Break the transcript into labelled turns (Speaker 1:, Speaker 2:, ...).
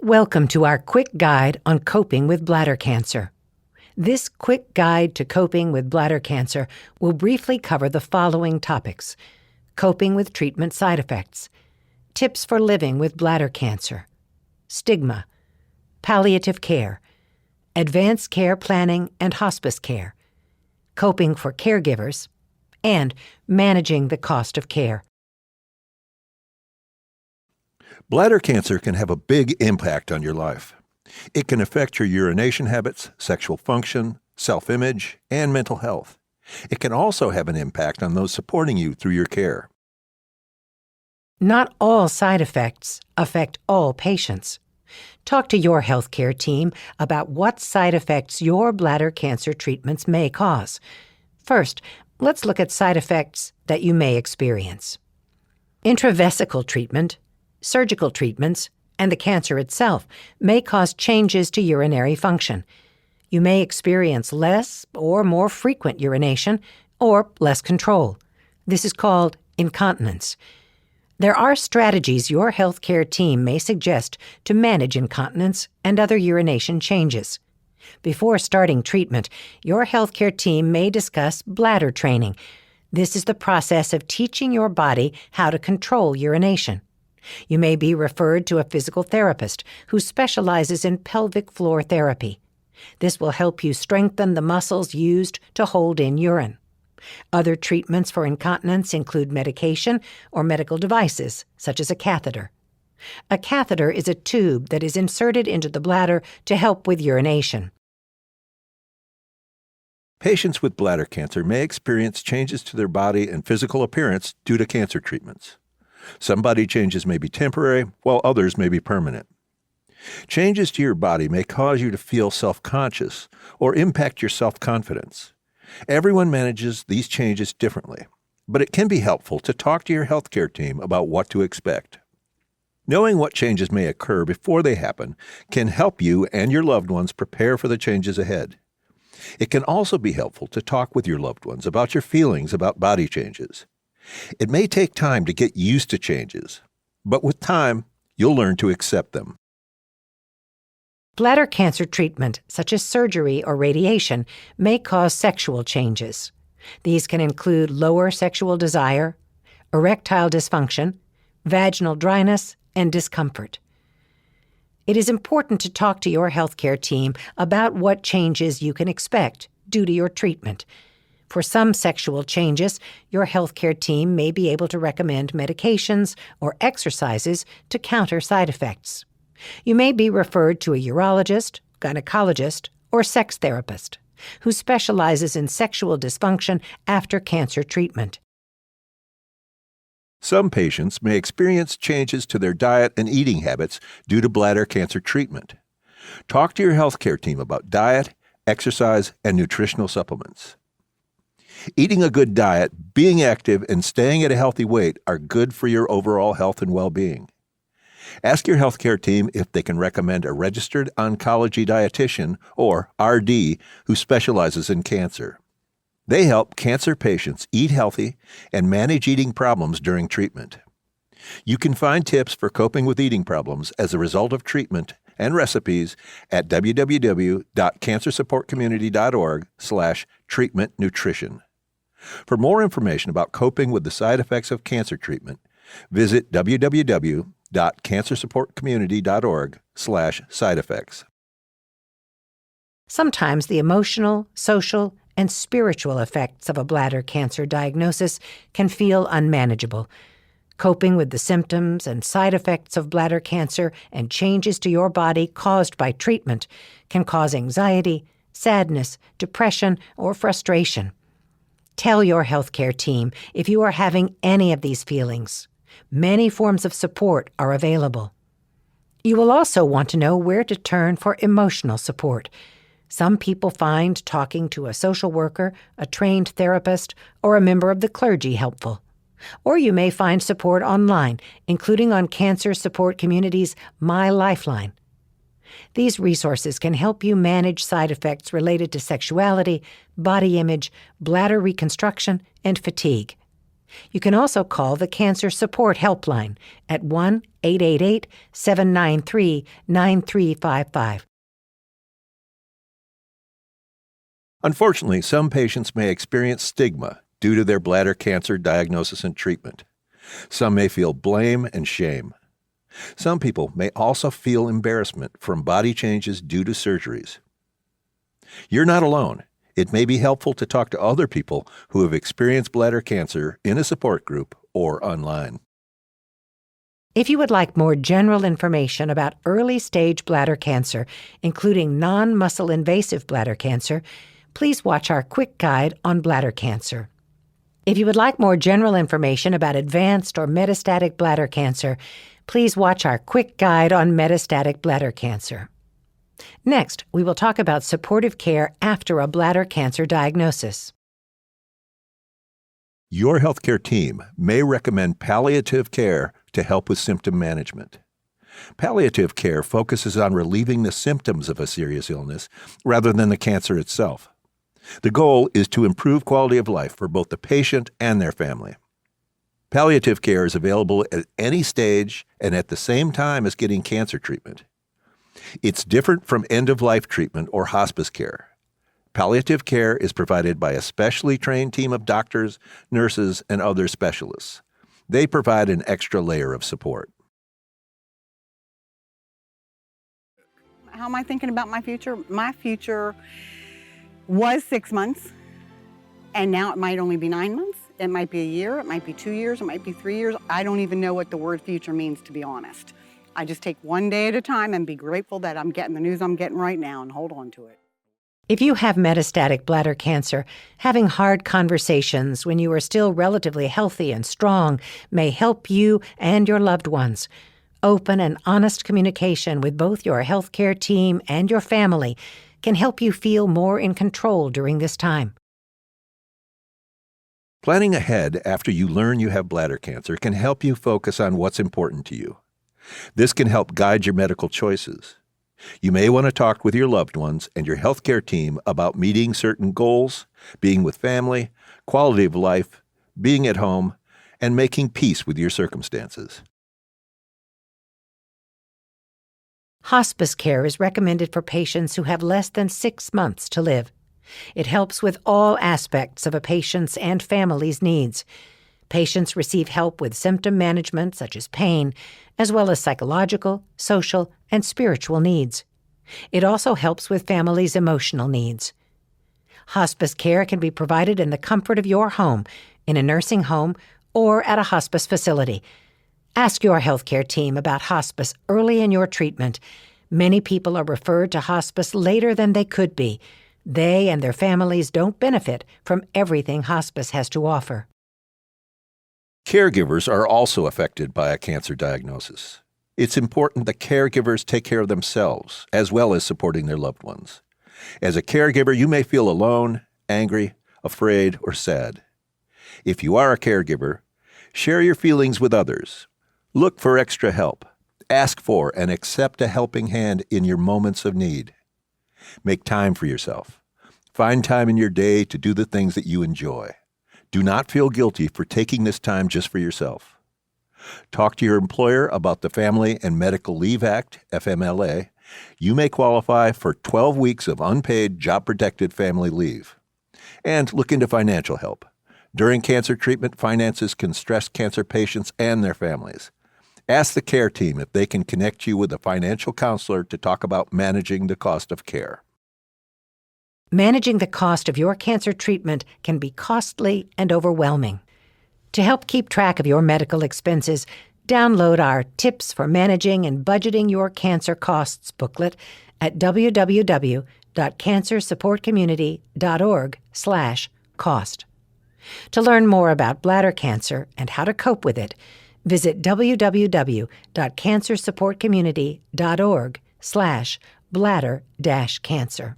Speaker 1: Welcome to our quick guide on coping with bladder cancer. This quick guide to coping with bladder cancer will briefly cover the following topics: coping with treatment side effects, tips for living with bladder cancer, stigma, palliative care, advanced care planning and hospice care, coping for caregivers, and managing the cost of care.
Speaker 2: Bladder cancer can have a big impact on your life. It can affect your urination habits, sexual function, self-image, and mental health. It can also have an impact on those supporting you through your care.
Speaker 1: Not all side effects affect all patients. Talk to your healthcare team about what side effects your bladder cancer treatments may cause. First, let's look at side effects that you may experience. Intravesical treatment, surgical treatments, and the cancer itself may cause changes to urinary function. You may experience less or more frequent urination or less control. This is called incontinence. There are strategies your healthcare team may suggest to manage incontinence and other urination changes. Before starting treatment, your healthcare team may discuss bladder training. This is the process of teaching your body how to control urination. You may be referred to a physical therapist who specializes in pelvic floor therapy. This will help you strengthen the muscles used to hold in urine. Other treatments for incontinence include medication or medical devices, such as a catheter. A catheter is a tube that is inserted into the bladder to help with urination.
Speaker 2: Patients with bladder cancer may experience changes to their body and physical appearance due to cancer treatments. Some body changes may be temporary, while others may be permanent. Changes to your body may cause you to feel self-conscious or impact your self-confidence. Everyone manages these changes differently, but it can be helpful to talk to your healthcare team about what to expect. Knowing what changes may occur before they happen can help you and your loved ones prepare for the changes ahead. It can also be helpful to talk with your loved ones about your feelings about body changes. It may take time to get used to changes, but with time, you'll learn to accept them.
Speaker 1: Bladder cancer treatment, such as surgery or radiation, may cause sexual changes. These can include lower sexual desire, erectile dysfunction, vaginal dryness, and discomfort. It is important to talk to your healthcare team about what changes you can expect due to your treatment. For some sexual changes, your healthcare team may be able to recommend medications or exercises to counter side effects. You may be referred to a urologist, gynecologist, or sex therapist who specializes in sexual dysfunction after cancer treatment.
Speaker 2: Some patients may experience changes to their diet and eating habits due to bladder cancer treatment. Talk to your healthcare team about diet, exercise, and nutritional supplements. Eating a good diet, being active, and staying at a healthy weight are good for your overall health and well-being. Ask your healthcare team if they can recommend a registered oncology dietitian, or RD, who specializes in cancer. They help cancer patients eat healthy and manage eating problems during treatment. You can find tips for coping with eating problems as a result of treatment and recipes at www.cancersupportcommunity.org/treatmentnutrition. For more information about coping with the side effects of cancer treatment, visit www.cancersupportcommunity.org/side effects.
Speaker 1: Sometimes the emotional, social, and spiritual effects of a bladder cancer diagnosis can feel unmanageable. Coping with the symptoms and side effects of bladder cancer and changes to your body caused by treatment can cause anxiety, sadness, depression, or frustration. Tell your healthcare team if you are having any of these feelings. Many forms of support are available. You will also want to know where to turn for emotional support. Some people find talking to a social worker, a trained therapist, or a member of the clergy helpful. Or you may find support online, including on Cancer Support Community's My Lifeline. These resources can help you manage side effects related to sexuality, body image, bladder reconstruction, and fatigue. You can also call the Cancer Support Helpline at 1-888-793-9355.
Speaker 2: Unfortunately, some patients may experience stigma due to their bladder cancer diagnosis and treatment. Some may feel blame and shame. Some people may also feel embarrassment from body changes due to surgeries. You're not alone. It may be helpful to talk to other people who have experienced bladder cancer in a support group or online.
Speaker 1: If you would like more general information about early-stage bladder cancer, including non-muscle invasive bladder cancer, please watch our quick guide on bladder cancer. If you would like more general information about advanced or metastatic bladder cancer, please watch our quick guide on metastatic bladder cancer. Next, we will talk about supportive care after a bladder cancer diagnosis.
Speaker 2: Your healthcare team may recommend palliative care to help with symptom management. Palliative care focuses on relieving the symptoms of a serious illness rather than the cancer itself. The goal is to improve quality of life for both the patient and their family. Palliative care is available at any stage and at the same time as getting cancer treatment. It's different from end-of-life treatment or hospice care. Palliative care is provided by a specially trained team of doctors, nurses, and other specialists. They provide an extra layer of support.
Speaker 3: How am I thinking about my future? My future was 6 months, and now it might only be 9 months. It might be a year, it might be 2 years, it might be 3 years. I don't even know what the word future means, to be honest. I just take one day at a time and be grateful that I'm getting the news I'm getting right now and hold on to it.
Speaker 1: If you have metastatic bladder cancer, having hard conversations when you are still relatively healthy and strong may help you and your loved ones. Open and honest communication with both your healthcare team and your family can help you feel more in control during this time.
Speaker 2: Planning ahead after you learn you have bladder cancer can help you focus on what's important to you. This can help guide your medical choices. You may want to talk with your loved ones and your healthcare team about meeting certain goals, being with family, quality of life, being at home, and making peace with your circumstances.
Speaker 1: Hospice care is recommended for patients who have less than 6 months to live. It helps with all aspects of a patient's and family's needs. Patients receive help with symptom management, such as pain, as well as psychological, social, and spiritual needs. It also helps with families' emotional needs. Hospice care can be provided in the comfort of your home, in a nursing home, or at a hospice facility. Ask your healthcare team about hospice early in your treatment. Many people are referred to hospice later than they could be. They and their families don't benefit from everything hospice has to offer.
Speaker 2: Caregivers are also affected by a cancer diagnosis. It's important that caregivers take care of themselves, as well as supporting their loved ones. As a caregiver, you may feel alone, angry, afraid, or sad. If you are a caregiver, share your feelings with others. Look for extra help. Ask for and accept a helping hand in your moments of need. Make time for yourself. Find time in your day to do the things that you enjoy. Do not feel guilty for taking this time just for yourself. Talk to your employer about the Family and Medical Leave Act, FMLA. You may qualify for 12 weeks of unpaid, job-protected family leave. And look into financial help. During cancer treatment, finances can stress cancer patients and their families. Ask the care team if they can connect you with a financial counselor to talk about managing the cost of care.
Speaker 1: Managing the cost of your cancer treatment can be costly and overwhelming. To help keep track of your medical expenses, download our Tips for Managing and Budgeting Your Cancer Costs booklet at www.cancersupportcommunity.org/cost. To learn more about bladder cancer and how to cope with it, visit www.cancersupportcommunity.org/bladder-cancer.